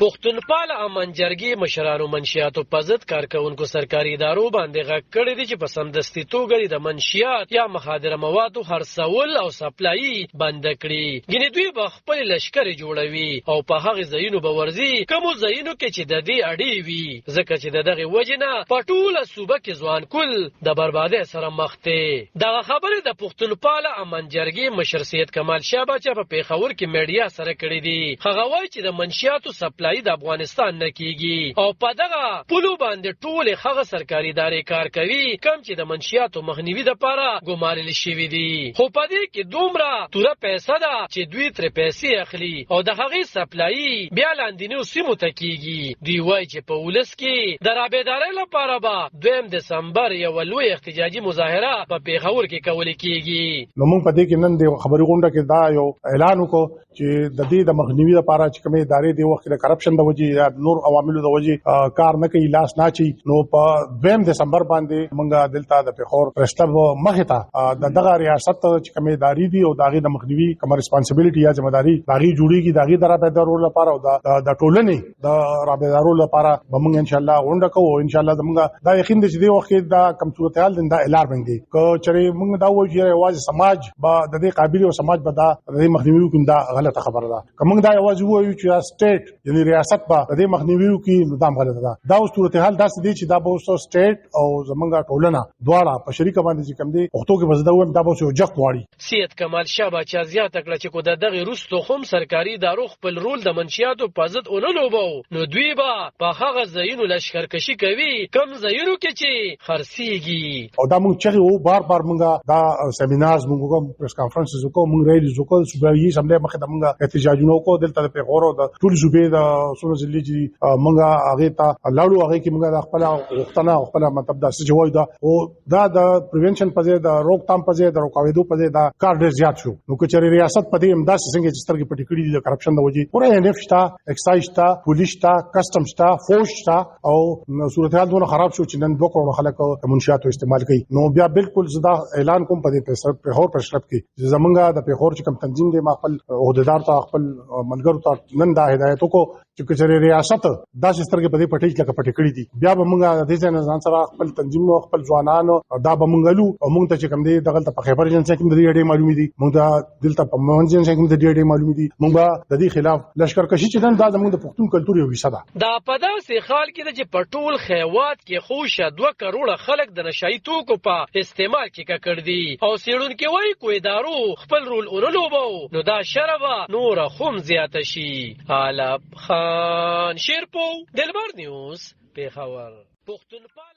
پښتونپال امن جرګې مشرانو منشیاتو په ضد کارکونکو سرکاري ادارو باندې غږ کړی دی چې په سمدستي توګه د منشیات یا مخادره موادو خرڅول او سپلایي بند کړي. ګینې دوی به خپل لشکرې جوړوي او په هغه ځایونو به ورځي کومو ځایونو کې چې د دې اړې وي، ځکه چې د دغه وجې نه په ټوله صوبه کې ځوان کل د بربادۍ سره مخ دی. دغه خبرې د پښتونپال امن جرګې مشر سید کمال شاه باچا په پېښور کې میډیا سره کړې دي. هغه وایي چې د منشیاتو سپلایي د افغانستان نه کیږي او په دغه پولو باندې ټول هغه سرکاري ادارې کار کوي کم چې د منشیاتو مخنیوي لپاره ګمارل شوی دي. خو په دې کې دومره توره پیسې ده چې دوی تر پیسې اخلي او د هغې سپلایي بیا لاندینو سیمو ته کیږي. دوی وایي چې په ولس کې د رابطارۍ لپاره به 2 دسمبر یو لوی احتجاجي مظاهره په پېښور کې کول کیږي. نو موږ په دې کې نن د خبري غونډه کې دا یو اعلان وکړو چې د دې د مخنیوي لپاره چې کومې ادارې د وخت د کرپشن د وجې یا نور عواملو د وجې کار نه کوي، لاس نه چي، نو په 2 دسمبر باندې موږ دلته د پېښور پریس کلب مخې ته د دغه ریاست چې کومې ادارې دي او دغه د مخنیوي کوم ریسپانسیبিলিټي یا ځمداري دغه جوړیږي دغه د رابطارو لپاره او د ټولنې د رابطارو لپاره موږ ان شاء الله غونډه کوو. ان شاء الله زموږ دا یقین دي چې د وخت دا کم صورتحال دا اعلان باندې کو چې موږ دا وایو چې واځي سماج با د دې قابلیت او سماج به دا د مخنیوي کوم دا غلطه خبره ده. کوم دا واځي وایو چې سټیټ یعنی ریاست با د مخنیوي کې نظام غلطه ده. دا صورتحال داسې دي چې دا به اوس سټیټ او زمونږ ټولنه دواړه په شریکه باندې چې کوم دي پښتو کې بزده ویم دا به یو جګ واړي. سید کمال شاه باچا زیاته کړه چې کو دغه روستو هم سرکاري ادارو خپل رول د منشیاتو په ضد اونلوبو نو دوی به په هغه ځایونو لشکرکشي کوي کم ځایونو کې چې خرڅيږي. او دا موږ چې وو بار بار موږ دا سیمینارز موږ کوم پریس کانفرنسز وکړو، موږ ریلیز وکړو، صوبایي اسمبلی مخه د موږ احتجاجونه وکړو دلته په پېښور او د ټول صوبې د سونو ضلع چې موږ هغه ته لاړو، هغه کې موږ د خپل وختونه خپل مطلب دا څه جوړ دا او دا د پریونشن په ځای د روکتام په ځای د روکاوېدو په ځای دا کار ډېر زیات شو. نو که چېرې ریاست په دې امداد څنګه چې سترګې پټې کړې دي د کرپشن د وجې پوره NF شتا، ایکسایز شتا، پولیس شتا، کسٹم شتا، فوج شتا او صورتحال دونه خراب شو چې نن 2 کروڑ خلک منشیاتو استعمال کوي. نو بیا بالکل زدا اعلان کوم په دې پېښور پرشلب کې زمونږ د پېښور چې کوم تنظیم دی ما خپل عہدیدار ته خپل ملګرو ته نن دا هدایت وکړو چې کچره ریاست دا سترګې په دې پټې لکه پټې کړې دي بیا به موږ د دې ځان سره خپل تنظیم او خپل ځوانانو دا به موږ لو او موږ ته چې کوم دی دغه په خیبر جنسه کې د دې اړې معلومې دي، موږ دلته په منځ جنسه کې د دې اړې معلومې دي، موږ د دې خلاف لشکرکشي چې دا زموږ د پښتون کلتور یو حصہ ده. دا په داسې حال کې چې په ټول خیوات کې خوشه 2 کروڑ خلک د نشئی توکو په استعمال کې کړ دي او سیړونکو وایي کوی دارو خپل رول اونلوبو نو دا شربه نور هم زیات شي. حالب خان شیرپو دلبر نیوز پېښور. پښتونپال